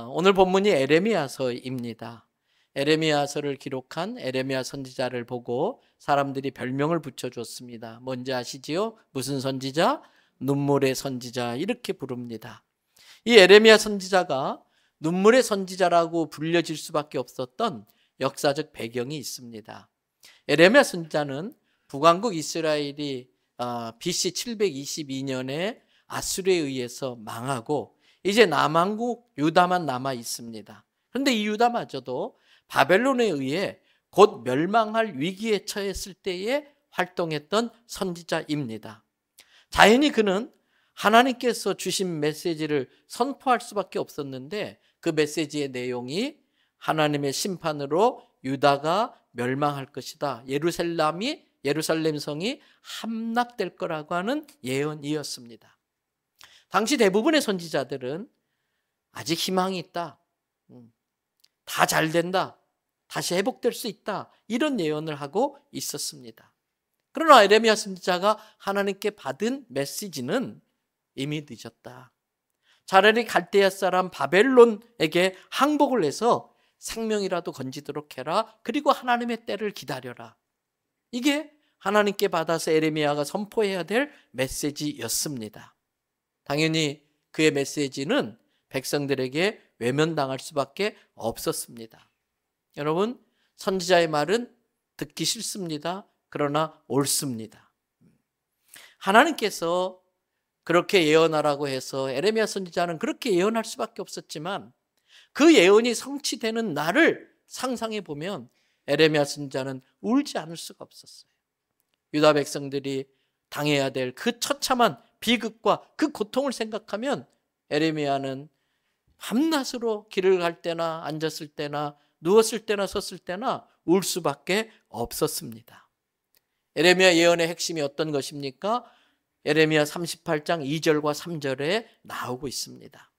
오늘 본문이 에레미야서입니다. 에레미야서를 기록한 에레미야 선지자를 보고 사람들이 별명을 붙여줬습니다. 뭔지 아시지요? 무슨 선지자? 눈물의 선지자, 이렇게 부릅니다. 이 에레미야 선지자가 눈물의 선지자라고 불려질 수밖에 없었던 역사적 배경이 있습니다. 에레미야 선지자는 북왕국 이스라엘이 BC 722년에 아수르에 의해서 망하고 이제 남왕국 유다만 남아 있습니다. 그런데 이 유다마저도 바벨론에 의해 곧 멸망할 위기에 처했을 때에 활동했던 선지자입니다. 자연히 그는 하나님께서 주신 메시지를 선포할 수밖에 없었는데 그 메시지의 내용이 하나님의 심판으로 유다가 멸망할 것이다, 예루살렘 성이 함락될 거라고 하는 예언이었습니다. 당시 대부분의 선지자들은 아직 희망이 있다, 다 잘 된다, 다시 회복될 수 있다, 이런 예언을 하고 있었습니다. 그러나 에레미야 선지자가 하나님께 받은 메시지는 이미 늦었다. 차라리 갈대아 사람 바벨론에게 항복을 해서 생명이라도 건지도록 해라. 그리고 하나님의 때를 기다려라. 이게 하나님께 받아서 에레미야가 선포해야 될 메시지였습니다. 당연히 그의 메시지는 백성들에게 외면당할 수밖에 없었습니다. 여러분, 선지자의 말은 듣기 싫습니다. 그러나 옳습니다. 하나님께서 그렇게 예언하라고 해서 에레미야 선지자는 그렇게 예언할 수밖에 없었지만 그 예언이 성취되는 날을 상상해 보면 에레미야 선지자는 울지 않을 수가 없었어요. 유다 백성들이 당해야 될 그 처참한 비극과 그 고통을 생각하면 에레미야는 밤낮으로 길을 갈 때나 앉았을 때나 누웠을 때나 섰을 때나 울 수밖에 없었습니다. 에레미야 예언의 핵심이 어떤 것입니까? 에레미야 38장 2절과 3절에 나오고 있습니다.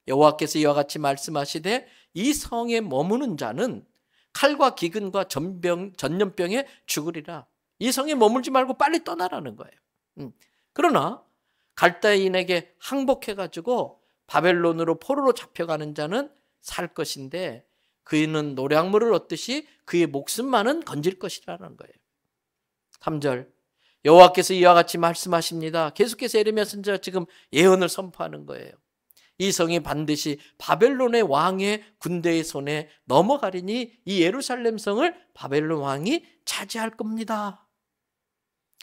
여호와께서 이와 같이 말씀하시되 이 성에 머무는 자는 칼과 기근과 전염병에 죽으리라. 이 성에 머물지 말고 빨리 떠나라는 거예요. 그러나 갈대인에게 항복해가지고 바벨론으로 포로로 잡혀가는 자는 살 것인데 그는 노량물을 얻듯이 그의 목숨만은 건질 것이라는 거예요. 3절, 여호와께서 이와 같이 말씀하십니다. 계속해서 에레미야 선지자가 지금 예언을 선포하는 거예요. 이 성이 반드시 바벨론의 왕의 군대의 손에 넘어가리니 이 예루살렘 성을 바벨론 왕이 차지할 겁니다.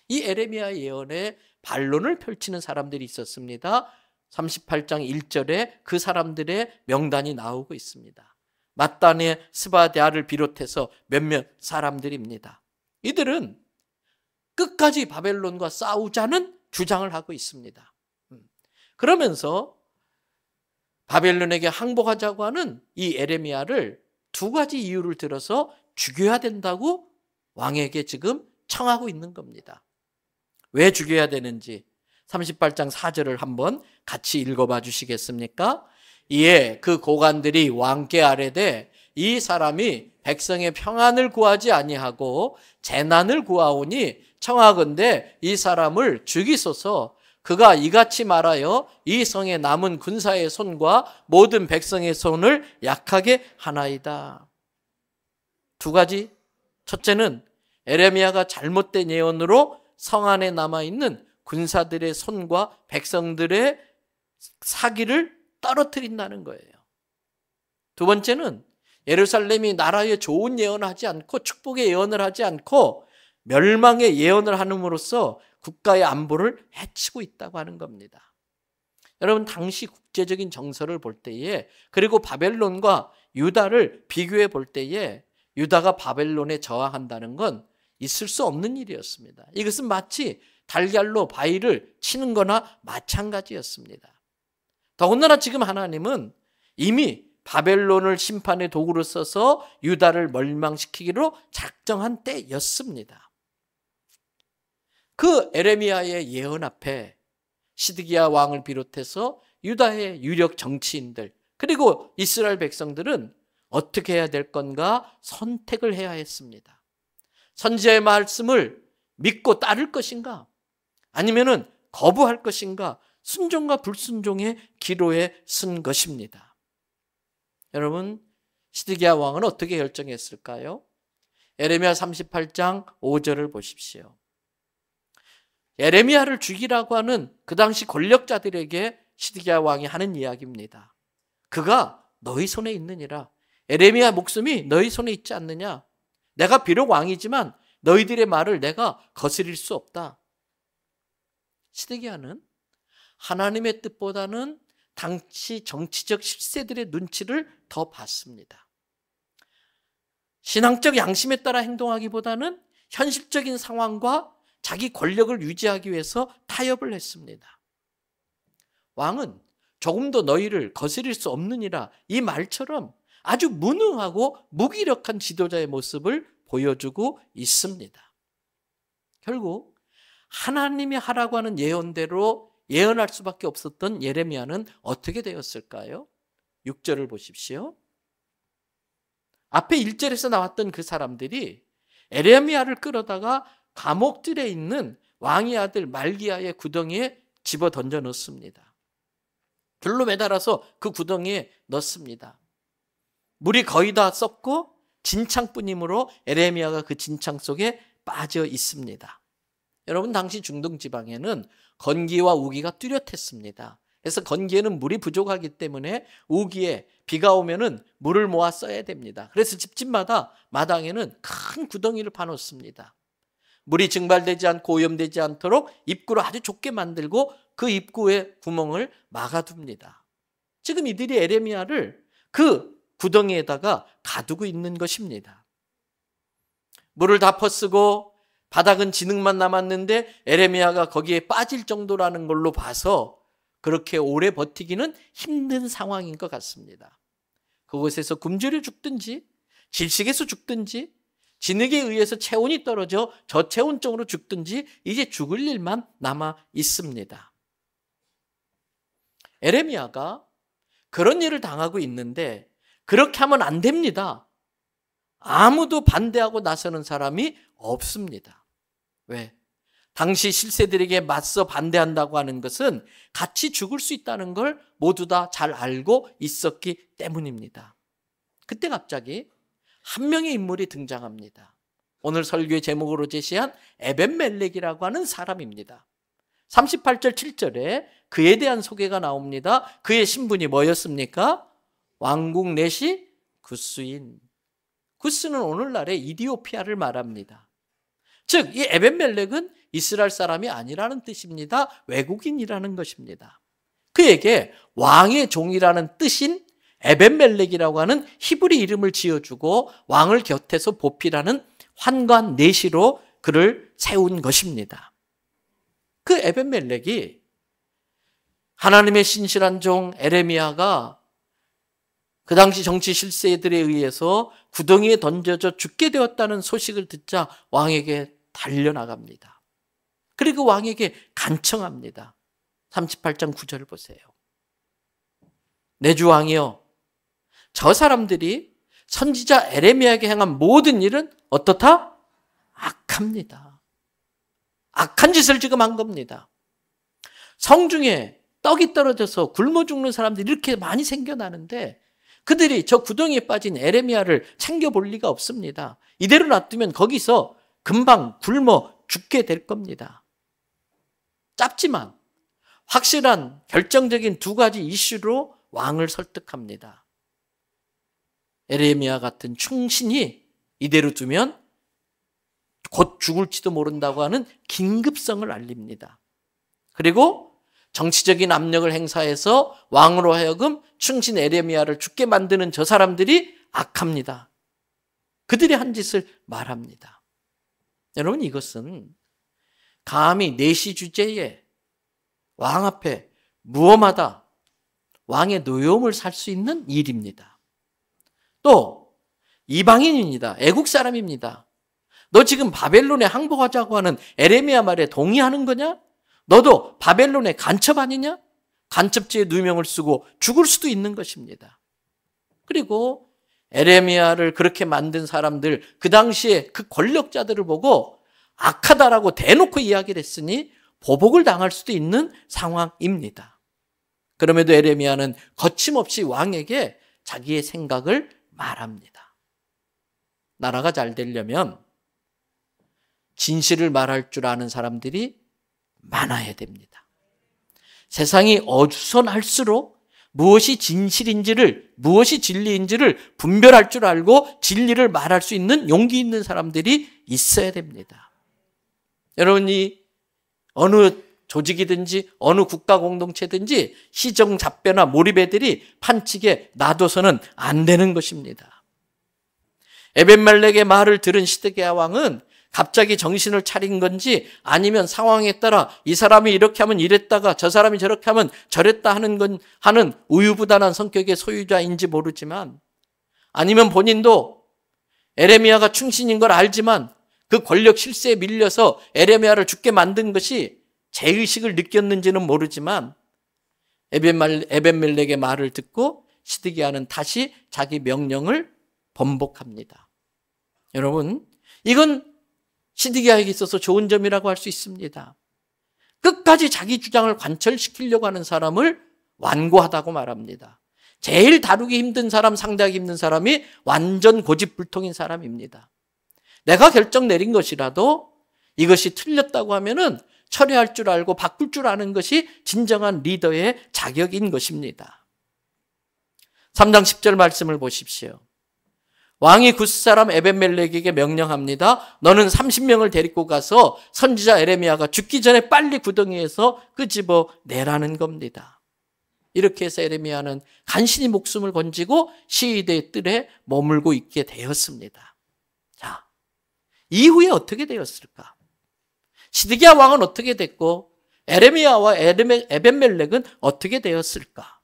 이 에레미야 예언에 반론을 펼치는 사람들이 있었습니다. 38장 1절에 그 사람들의 명단이 나오고 있습니다. mat단의 스바데아를 비롯해서 몇몇 사람들입니다. 이들은 끝까지 바벨론과 싸우자는 주장을 하고 있습니다. 그러면서 바벨론에게 항복하자고 하는 이 에레미야를 두 가지 이유를 들어서 죽여야 된다고 왕에게 지금 청하고 있는 겁니다. 왜 죽여야 되는지 38장 4절을 한번 같이 읽어봐 주시겠습니까? 이에 그 고관들이 왕께 아뢰되 이 사람이 백성의 평안을 구하지 아니하고 재난을 구하오니 청하건대 이 사람을 죽이소서. 그가 이같이 말하여 이 성에 남은 군사의 손과 모든 백성의 손을 약하게 하나이다. 두 가지. 첫째는 에레미야가 잘못된 예언으로 성 안에 남아있는 군사들의 손과 백성들의 사기를 떨어뜨린다는 거예요. 두 번째는 예루살렘이 나라의 좋은 예언을 하지 않고 축복의 예언을 하지 않고 멸망의 예언을 함으로써 국가의 안보를 해치고 있다고 하는 겁니다. 여러분, 당시 국제적인 정서를 볼 때에 그리고 바벨론과 유다를 비교해 볼 때에 유다가 바벨론에 저항한다는 건 있을 수 없는 일이었습니다. 이것은 마치 달걀로 바위를 치는 거나 마찬가지였습니다. 더군다나 지금 하나님은 이미 바벨론을 심판의 도구로 써서 유다를 멸망시키기로 작정한 때였습니다. 그 에레미야의 예언 앞에 시드기야 왕을 비롯해서 유다의 유력 정치인들 그리고 이스라엘 백성들은 어떻게 해야 될 건가 선택을 해야 했습니다. 선지자의 말씀을 믿고 따를 것인가 아니면은 거부할 것인가 순종과 불순종의 기로에 쓴 것입니다. 여러분, 시드기야 왕은 어떻게 결정했을까요? 예레미야 38장 5절을 보십시오. 예레미야를 죽이라고 하는 그 당시 권력자들에게 시드기야 왕이 하는 이야기입니다. 그가 너희 손에 있느니라. 예레미야 목숨이 너희 손에 있지 않느냐. 내가 비록 왕이지만 너희들의 말을 내가 거스릴 수 없다. 시드기야는 하나님의 뜻보다는 당시 정치적 실세들의 눈치를 더 봤습니다. 신앙적 양심에 따라 행동하기보다는 현실적인 상황과 자기 권력을 유지하기 위해서 타협을 했습니다. 왕은 조금도 너희를 거스릴 수 없느니라 이 말처럼 아주 무능하고 무기력한 지도자의 모습을 보여주고 있습니다. 결국 하나님이 하라고 하는 예언대로 예언할 수밖에 없었던 예레미야는 어떻게 되었을까요? 6절을 보십시오. 앞에 1절에서 나왔던 그 사람들이 예레미야를 끌어다가 감옥들에 있는 왕의 아들 말기야의 구덩이에 집어 던져 넣습니다. 불로 매달아서 그 구덩이에 넣습니다. 물이 거의 다 썩고 진창뿐이므로 예레미야가 그 진창 속에 빠져 있습니다. 여러분, 당시 중동 지방에는 건기와 우기가 뚜렷했습니다. 그래서 건기에는 물이 부족하기 때문에 우기에 비가 오면은 물을 모아 써야 됩니다. 그래서 집집마다 마당에는 큰 구덩이를 파놓습니다. 물이 증발되지 않고 오염되지 않도록 입구를 아주 좁게 만들고 그 입구에 구멍을 막아둡니다. 지금 이들이 예레미야를 그 구덩이에다가 가두고 있는 것입니다. 물을 다 퍼쓰고 바닥은 진흙만 남았는데 예레미야가 거기에 빠질 정도라는 걸로 봐서 그렇게 오래 버티기는 힘든 상황인 것 같습니다. 그곳에서 굶주려 죽든지 질식에서 죽든지 진흙에 의해서 체온이 떨어져 저체온증으로 죽든지 이제 죽을 일만 남아 있습니다. 예레미야가 그런 일을 당하고 있는데 그렇게 하면 안 됩니다. 아무도 반대하고 나서는 사람이 없습니다. 왜? 당시 실세들에게 맞서 반대한다고 하는 것은 같이 죽을 수 있다는 걸 모두 다 잘 알고 있었기 때문입니다. 그때 갑자기 한 명의 인물이 등장합니다. 오늘 설교의 제목으로 제시한 에벤멜렉이라고 하는 사람입니다. 38절 7절에 그에 대한 소개가 나옵니다. 그의 신분이 뭐였습니까? 왕국 내시 구스인. 구스는 오늘날의 이디오피아를 말합니다. 즉, 이 에벤멜렉은 이스라엘 사람이 아니라는 뜻입니다. 외국인이라는 것입니다. 그에게 왕의 종이라는 뜻인 에벤멜렉이라고 하는 히브리 이름을 지어주고 왕을 곁에서 보필하는 환관 내시로 그를 세운 것입니다. 그 에벤멜렉이 하나님의 신실한 종 예레미야가 그 당시 정치 실세들에 의해서 구덩이에 던져져 죽게 되었다는 소식을 듣자 왕에게 달려나갑니다. 그리고 왕에게 간청합니다. 38장 9절을 보세요. 내 주 왕이여, 저 사람들이 선지자 예레미야에게 행한 모든 일은 어떻다? 악합니다. 악한 짓을 지금 한 겁니다. 성중에 떡이 떨어져서 굶어 죽는 사람들이 이렇게 많이 생겨나는데 그들이 저 구덩이에 빠진 예레미야를 챙겨볼 리가 없습니다. 이대로 놔두면 거기서 금방 굶어 죽게 될 겁니다. 짧지만 확실한 결정적인 두 가지 이슈로 왕을 설득합니다. 예레미야 같은 충신이 이대로 두면 곧 죽을지도 모른다고 하는 긴급성을 알립니다. 그리고 정치적인 압력을 행사해서 왕으로 하여금 충신 예레미야를 죽게 만드는 저 사람들이 악합니다. 그들이 한 짓을 말합니다. 여러분, 이것은 감히 내시 주제에 왕 앞에 무엄하다, 왕의 노여움을 살 수 있는 일입니다. 또 이방인입니다. 애국 사람입니다. 너 지금 바벨론에 항복하자고 하는 예레미야 말에 동의하는 거냐? 너도 바벨론의 간첩 아니냐? 간첩죄의 누명을 쓰고 죽을 수도 있는 것입니다. 그리고 예레미야를 그렇게 만든 사람들, 그 당시에 그 권력자들을 보고 악하다라고 대놓고 이야기를 했으니 보복을 당할 수도 있는 상황입니다. 그럼에도 예레미야는 거침없이 왕에게 자기의 생각을 말합니다. 나라가 잘 되려면 진실을 말할 줄 아는 사람들이 많아야 됩니다. 세상이 어수선할수록 무엇이 진실인지를, 무엇이 진리인지를 분별할 줄 알고 진리를 말할 수 있는 용기 있는 사람들이 있어야 됩니다. 여러분이 어느 조직이든지 어느 국가 공동체든지 시정잡배나 몰입애들이 판치게 놔둬서는 안 되는 것입니다. 에벤멜렉의 말을 들은 시드기야 왕은 갑자기 정신을 차린 건지 아니면 상황에 따라 이 사람이 이렇게 하면 이랬다가 저 사람이 저렇게 하면 저랬다 하는 우유부단한 성격의 소유자인지 모르지만, 아니면 본인도 에레미야가 충신인 걸 알지만 그 권력 실세에 밀려서 에레미야를 죽게 만든 것이 죄의식을 느꼈는지는 모르지만 에벤멜렉의 말을 듣고 시드기야는 다시 자기 명령을 번복합니다. 여러분, 이건 시드기야에게 있어서 좋은 점이라고 할 수 있습니다. 끝까지 자기 주장을 관철시키려고 하는 사람을 완고하다고 말합니다. 제일 다루기 힘든 사람, 상대하기 힘든 사람이 완전 고집불통인 사람입니다. 내가 결정 내린 것이라도 이것이 틀렸다고 하면은 처리할 줄 알고 바꿀 줄 아는 것이 진정한 리더의 자격인 것입니다. 3장 10절 말씀을 보십시오. 왕이 굿 사람 에벤멜렉에게 명령합니다. 너는 30명을 데리고 가서 선지자 에레미야가 죽기 전에 빨리 구덩이에서 끄집어 내라는 겁니다. 이렇게 해서 에레미야는 간신히 목숨을 건지고 시위대의 뜰에 머물고 있게 되었습니다. 자, 이후에 어떻게 되었을까? 시드기야 왕은 어떻게 됐고 에레미야와 에벤멜렉은 어떻게 되었을까?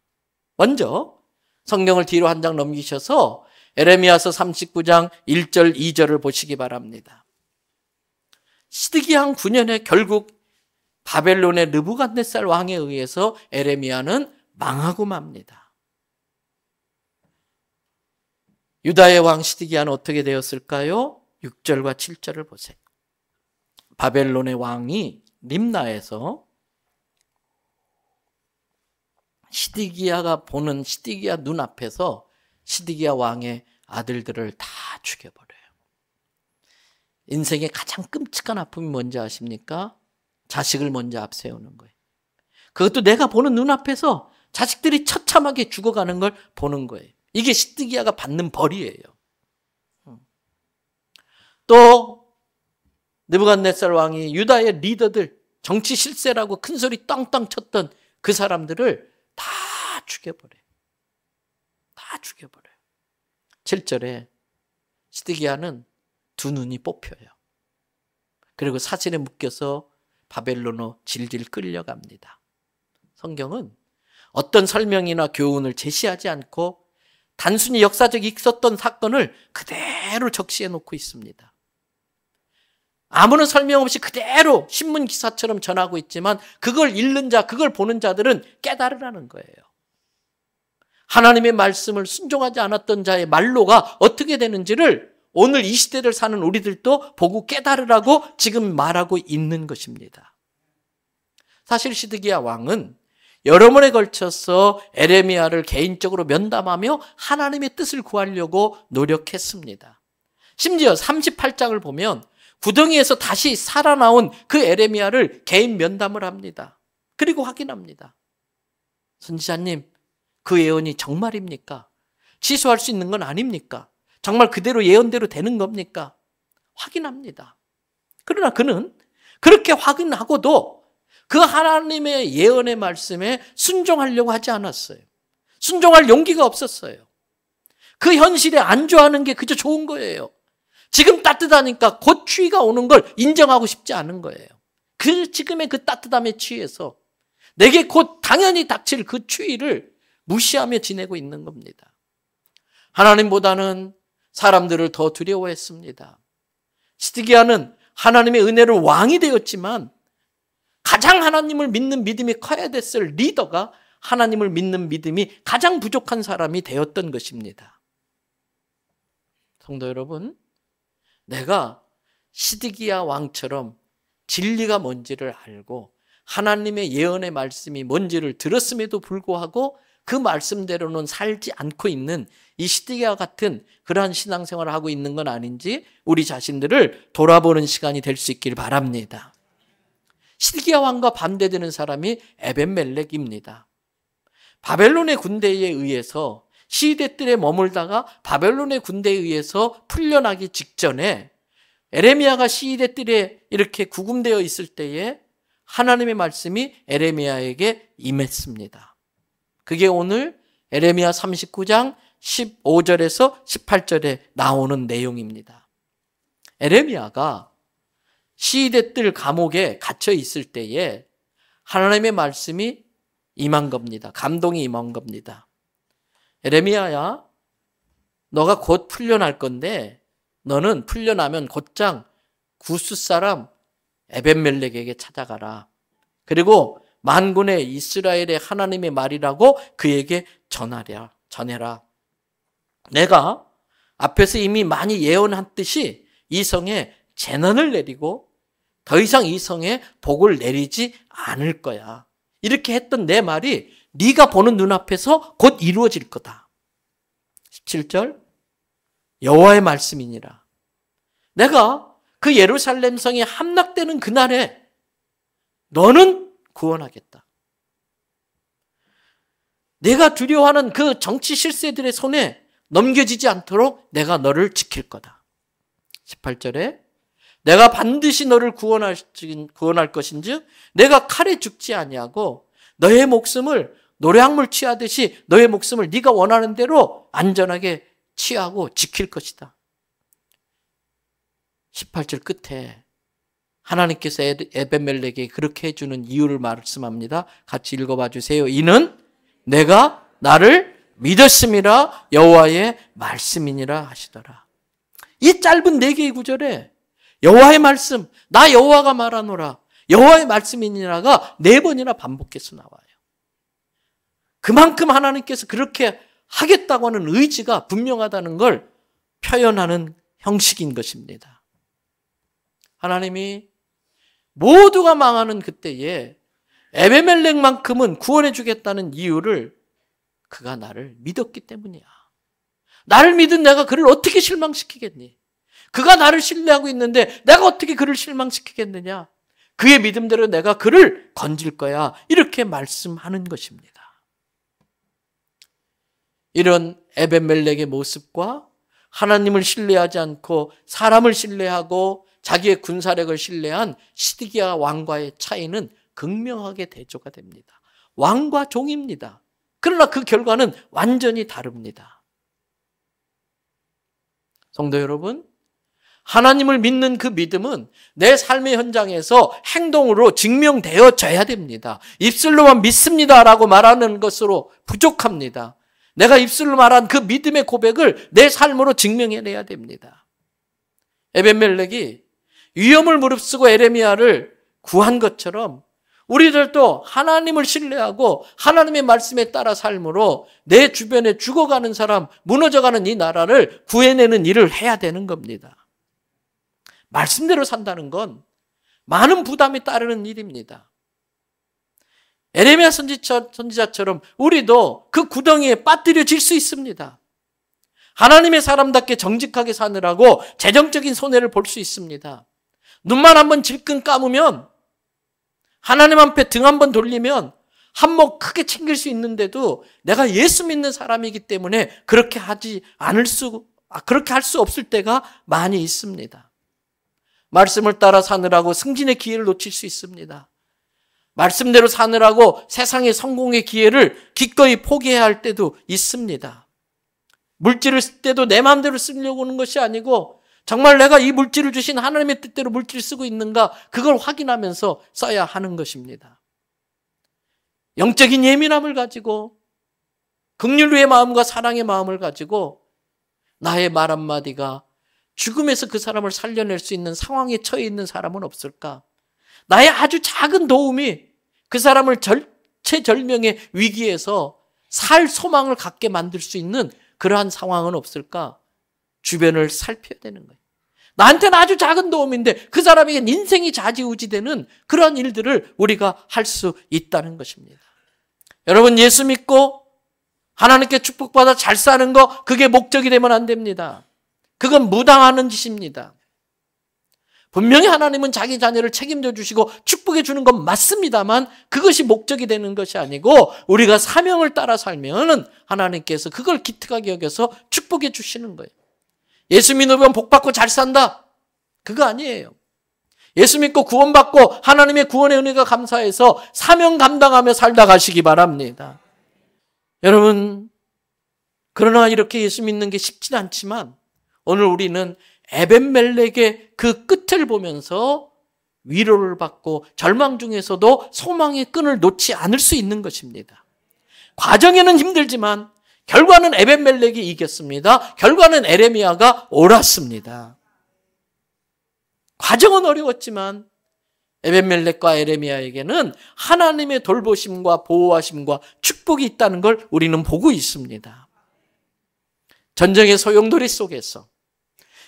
먼저 성경을 뒤로 한 장 넘기셔서 에레미야서 39장 1절 2절을 보시기 바랍니다. 시드기야 9년에 결국 바벨론의 느부갓네살 왕에 의해서 에레미야는 망하고 맙니다. 유다의 왕 시드기야는 어떻게 되었을까요? 6절과 7절을 보세요. 바벨론의 왕이 림나에서 시드기야가 보는 시드기야 눈앞에서 시드기야 왕의 아들들을 다 죽여버려요. 인생의 가장 끔찍한 아픔이 뭔지 아십니까? 자식을 먼저 앞세우는 거예요. 그것도 내가 보는 눈앞에서 자식들이 처참하게 죽어가는 걸 보는 거예요. 이게 시드기야가 받는 벌이에요. 또 느부갓네살 왕이 유다의 리더들, 정치 실세라고 큰 소리 땅땅 쳤던 그 사람들을 다 죽여버려요. 다 죽여버려요. 7절에 시드기야는 두 눈이 뽑혀요. 그리고 사슬에 묶여서 바벨론으로 질질 끌려갑니다. 성경은 어떤 설명이나 교훈을 제시하지 않고 단순히 역사적 있었던 사건을 그대로 적시해 놓고 있습니다. 아무런 설명 없이 그대로 신문 기사처럼 전하고 있지만 그걸 읽는 자, 그걸 보는 자들은 깨달으라는 거예요. 하나님의 말씀을 순종하지 않았던 자의 말로가 어떻게 되는지를 오늘 이 시대를 사는 우리들도 보고 깨달으라고 지금 말하고 있는 것입니다. 사실 시드기야 왕은 여러 번에 걸쳐서 에레미야를 개인적으로 면담하며 하나님의 뜻을 구하려고 노력했습니다. 심지어 38장을 보면 구덩이에서 다시 살아나온 그 에레미야를 개인 면담을 합니다. 그리고 확인합니다. 선지자님, 그 예언이 정말입니까? 취소할 수 있는 건 아닙니까? 정말 그대로 예언대로 되는 겁니까? 확인합니다. 그러나 그는 그렇게 확인하고도 그 하나님의 예언의 말씀에 순종하려고 하지 않았어요. 순종할 용기가 없었어요. 그 현실에 안주하는 게 그저 좋은 거예요. 지금 따뜻하니까 곧 추위가 오는 걸 인정하고 싶지 않은 거예요. 그 지금의 그 따뜻함에 취해서 내게 곧 당연히 닥칠 그 추위를 무시하며 지내고 있는 겁니다. 하나님보다는 사람들을 더 두려워했습니다. 시드기야는 하나님의 은혜를 왕이 되었지만 가장 하나님을 믿는 믿음이 커야 됐을 리더가 하나님을 믿는 믿음이 가장 부족한 사람이 되었던 것입니다. 성도 여러분, 내가 시드기야 왕처럼 진리가 뭔지를 알고 하나님의 예언의 말씀이 뭔지를 들었음에도 불구하고 그 말씀대로는 살지 않고 있는 이 시드기야 같은 그러한 신앙생활을 하고 있는 건 아닌지 우리 자신들을 돌아보는 시간이 될 수 있길 바랍니다. 시드기야 왕과 반대되는 사람이 에벤멜렉입니다. 바벨론의 군대에 의해서 시대 뜰에 머물다가 바벨론의 군대에 의해서 풀려나기 직전에 에레미야가 시대 뜰에 이렇게 구금되어 있을 때에 하나님의 말씀이 에레미야에게 임했습니다. 그게 오늘 에레미야 39장 15절에서 18절에 나오는 내용입니다. 에레미야가 시대 뜰 감옥에 갇혀 있을 때에 하나님의 말씀이 임한 겁니다. 감동이 임한 겁니다. 에레미야야, 너가 곧 풀려날 건데 너는 풀려나면 곧장 구스 사람 에벤멜렉에게 찾아가라. 그리고 만군의 이스라엘의 하나님의 말이라고 그에게 전해라. 내가 앞에서 이미 많이 예언했듯이 이 성에 재난을 내리고 더 이상 이 성에 복을 내리지 않을 거야. 이렇게 했던 내 말이 네가 보는 눈앞에서 곧 이루어질 거다. 17절 여호와의 말씀이니라. 내가 그 예루살렘 성이 함락되는 그날에 너는 구원하겠다. 내가 두려워하는 그 정치 실세들의 손에 넘겨지지 않도록 내가 너를 지킬 거다. 18절에 내가 반드시 너를 구원할 것인즉 내가 칼에 죽지 아니하고 너의 목숨을 노량물 취하듯이 너의 목숨을 네가 원하는 대로 안전하게 취하고 지킬 것이다. 18절 끝에 하나님께서 에벤멜렉에게 그렇게 해주는 이유를 말씀합니다. 같이 읽어봐 주세요. 이는 내가 나를 믿었음이라 여호와의 말씀이니라 하시더라. 이 짧은 4개의 구절에 여호와의 말씀, 나 여호와가 말하노라, 여호와의 말씀이니라가 4번이나 반복해서 나와요. 그만큼 하나님께서 그렇게 하겠다고 하는 의지가 분명하다는 걸 표현하는 형식인 것입니다. 하나님이 모두가 망하는 그때에 에베멜렉만큼은 구원해 주겠다는 이유를 그가 나를 믿었기 때문이야. 나를 믿은 내가 그를 어떻게 실망시키겠니? 그가 나를 신뢰하고 있는데 내가 어떻게 그를 실망시키겠느냐? 그의 믿음대로 내가 그를 건질 거야. 이렇게 말씀하는 것입니다. 이런 에벤멜렉의 모습과 하나님을 신뢰하지 않고 사람을 신뢰하고 자기의 군사력을 신뢰한 시드기야 왕과의 차이는 극명하게 대조가 됩니다. 왕과 종입니다. 그러나 그 결과는 완전히 다릅니다. 성도 여러분, 하나님을 믿는 그 믿음은 내 삶의 현장에서 행동으로 증명되어져야 됩니다. 입술로만 믿습니다라고 말하는 것으로 부족합니다. 내가 입술로 말한 그 믿음의 고백을 내 삶으로 증명해내야 됩니다. 에벤멜렉이 위험을 무릅쓰고 에레미야를 구한 것처럼 우리들도 하나님을 신뢰하고 하나님의 말씀에 따라 삶으로 내 주변에 죽어가는 사람, 무너져가는 이 나라를 구해내는 일을 해야 되는 겁니다. 말씀대로 산다는 건 많은 부담이 따르는 일입니다. 에레미야 선지자처럼 우리도 그 구덩이에 빠뜨려질 수 있습니다. 하나님의 사람답게 정직하게 사느라고 재정적인 손해를 볼 수 있습니다. 눈만 한번 질끈 감으면, 하나님 앞에 등 한번 돌리면 한몫 크게 챙길 수 있는데도 내가 예수 믿는 사람이기 때문에 그렇게 할 수 없을 때가 많이 있습니다. 말씀을 따라 사느라고 승진의 기회를 놓칠 수 있습니다. 말씀대로 사느라고 세상의 성공의 기회를 기꺼이 포기해야 할 때도 있습니다. 물질을 쓸 때도 내 마음대로 쓰려고 하는 것이 아니고 정말 내가 이 물질을 주신 하나님의 뜻대로 물질을 쓰고 있는가 그걸 확인하면서 써야 하는 것입니다. 영적인 예민함을 가지고 긍휼의 마음과 사랑의 마음을 가지고 나의 말 한마디가 죽음에서 그 사람을 살려낼 수 있는 상황에 처해 있는 사람은 없을까? 나의 아주 작은 도움이 그 사람을 절체절명의 위기에서 살 소망을 갖게 만들 수 있는 그러한 상황은 없을까? 주변을 살펴야 되는 거예요. 나한테는 아주 작은 도움인데 그 사람에겐 인생이 좌지우지되는 그런 일들을 우리가 할 수 있다는 것입니다. 여러분, 예수 믿고 하나님께 축복받아 잘 사는 거, 그게 목적이 되면 안 됩니다. 그건 무당하는 짓입니다. 분명히 하나님은 자기 자녀를 책임져 주시고 축복해 주는 건 맞습니다만 그것이 목적이 되는 것이 아니고 우리가 사명을 따라 살면 하나님께서 그걸 기특하게 여겨서 축복해 주시는 거예요. 예수 믿으면 복 받고 잘 산다. 그거 아니에요. 예수 믿고 구원받고 하나님의 구원의 은혜가 감사해서 사명 감당하며 살다 가시기 바랍니다. 여러분, 그러나 이렇게 예수 믿는 게 쉽진 않지만 오늘 우리는 에벤멜렉의 그 끝을 보면서 위로를 받고 절망 중에서도 소망의 끈을 놓지 않을 수 있는 것입니다. 과정에는 힘들지만 결과는 에벤멜렉이 이겼습니다. 결과는 에레미야가 옳았습니다. 과정은 어려웠지만 에벤멜렉과 에레미야에게는 하나님의 돌보심과 보호하심과 축복이 있다는 걸 우리는 보고 있습니다. 전쟁의 소용돌이 속에서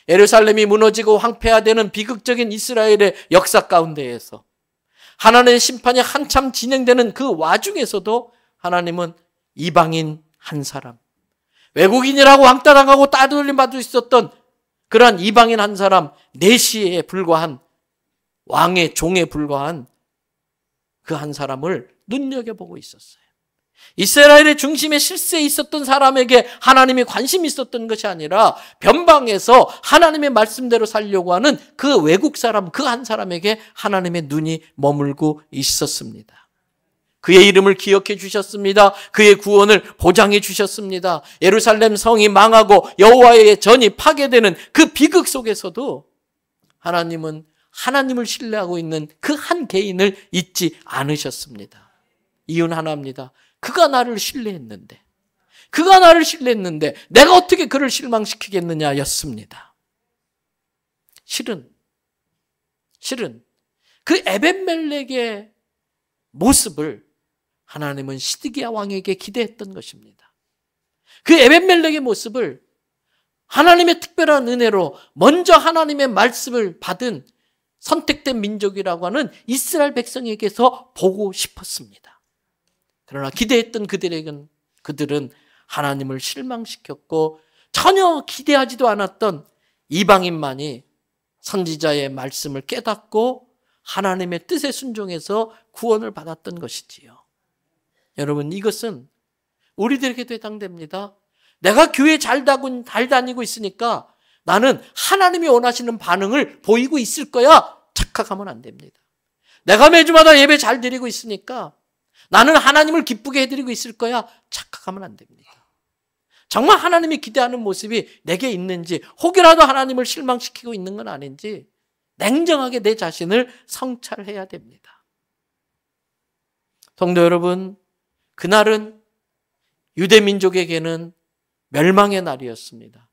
예루살렘이 무너지고 황폐화되는 비극적인 이스라엘의 역사 가운데에서 하나님의 심판이 한참 진행되는 그 와중에서도 하나님은 이방인 한 사람, 외국인이라고 왕따당하고 따돌림 받을 수 있었던 그러한 이방인 한 사람, 내시에 불과한 왕의 종에 불과한 그 한 사람을 눈여겨보고 있었어요. 이스라엘의 중심에 실세에 있었던 사람에게 하나님이 관심이 있었던 것이 아니라 변방에서 하나님의 말씀대로 살려고 하는 그 외국 사람, 그 한 사람에게 하나님의 눈이 머물고 있었습니다. 그의 이름을 기억해 주셨습니다. 그의 구원을 보장해 주셨습니다. 예루살렘 성이 망하고 여호와의 전이 파괴되는 그 비극 속에서도 하나님은 하나님을 신뢰하고 있는 그 한 개인을 잊지 않으셨습니다. 이유는 하나입니다. 그가 나를 신뢰했는데 내가 어떻게 그를 실망시키겠느냐 였습니다. 실은 그 에벤멜렉의 모습을 하나님은 시드기야 왕에게 기대했던 것입니다. 그 에벤멜렉의 모습을 하나님의 특별한 은혜로 먼저 하나님의 말씀을 받은 선택된 민족이라고 하는 이스라엘 백성에게서 보고 싶었습니다. 그러나 기대했던 그들은 하나님을 실망시켰고 전혀 기대하지도 않았던 이방인만이 선지자의 말씀을 깨닫고 하나님의 뜻에 순종해서 구원을 받았던 것이지요. 여러분, 이것은 우리들에게도 해당됩니다. 내가 교회 잘 다니고 있으니까 나는 하나님이 원하시는 반응을 보이고 있을 거야. 착각하면 안 됩니다. 내가 매주마다 예배 잘 드리고 있으니까 나는 하나님을 기쁘게 해드리고 있을 거야. 착각하면 안 됩니다. 정말 하나님이 기대하는 모습이 내게 있는지, 혹이라도 하나님을 실망시키고 있는 건 아닌지 냉정하게 내 자신을 성찰해야 됩니다. 성도 여러분, 그날은 유대민족에게는 멸망의 날이었습니다.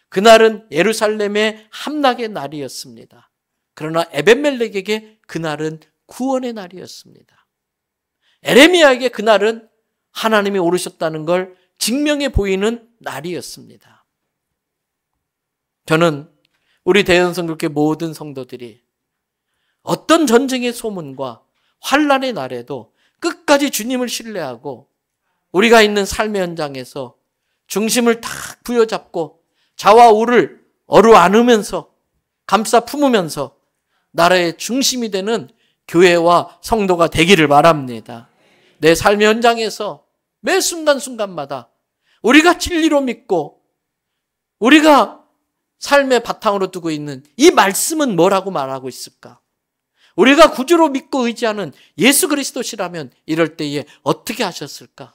그날은 예루살렘의 함락의 날이었습니다. 그러나 에벤멜렉에게 그날은 구원의 날이었습니다. 에레미야에게 그날은 하나님이 오르셨다는 걸 증명해 보이는 날이었습니다. 저는 우리 대연성교회 모든 성도들이 어떤 전쟁의 소문과 환난의 날에도 끝까지 주님을 신뢰하고 우리가 있는 삶의 현장에서 중심을 탁 부여잡고 좌와 우를 어루안으면서 감싸 품으면서 나라의 중심이 되는 교회와 성도가 되기를 바랍니다. 내 삶의 현장에서 매 순간순간마다 우리가 진리로 믿고 우리가 삶의 바탕으로 두고 있는 이 말씀은 뭐라고 말하고 있을까? 우리가 구주로 믿고 의지하는 예수 그리스도시라면 이럴 때에 어떻게 하셨을까?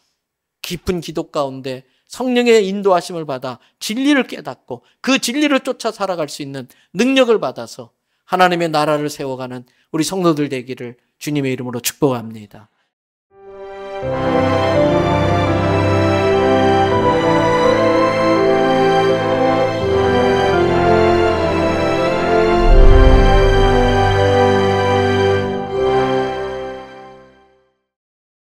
깊은 기도 가운데 성령의 인도하심을 받아 진리를 깨닫고 그 진리를 쫓아 살아갈 수 있는 능력을 받아서 하나님의 나라를 세워가는 우리 성도들 되기를 주님의 이름으로 축복합니다.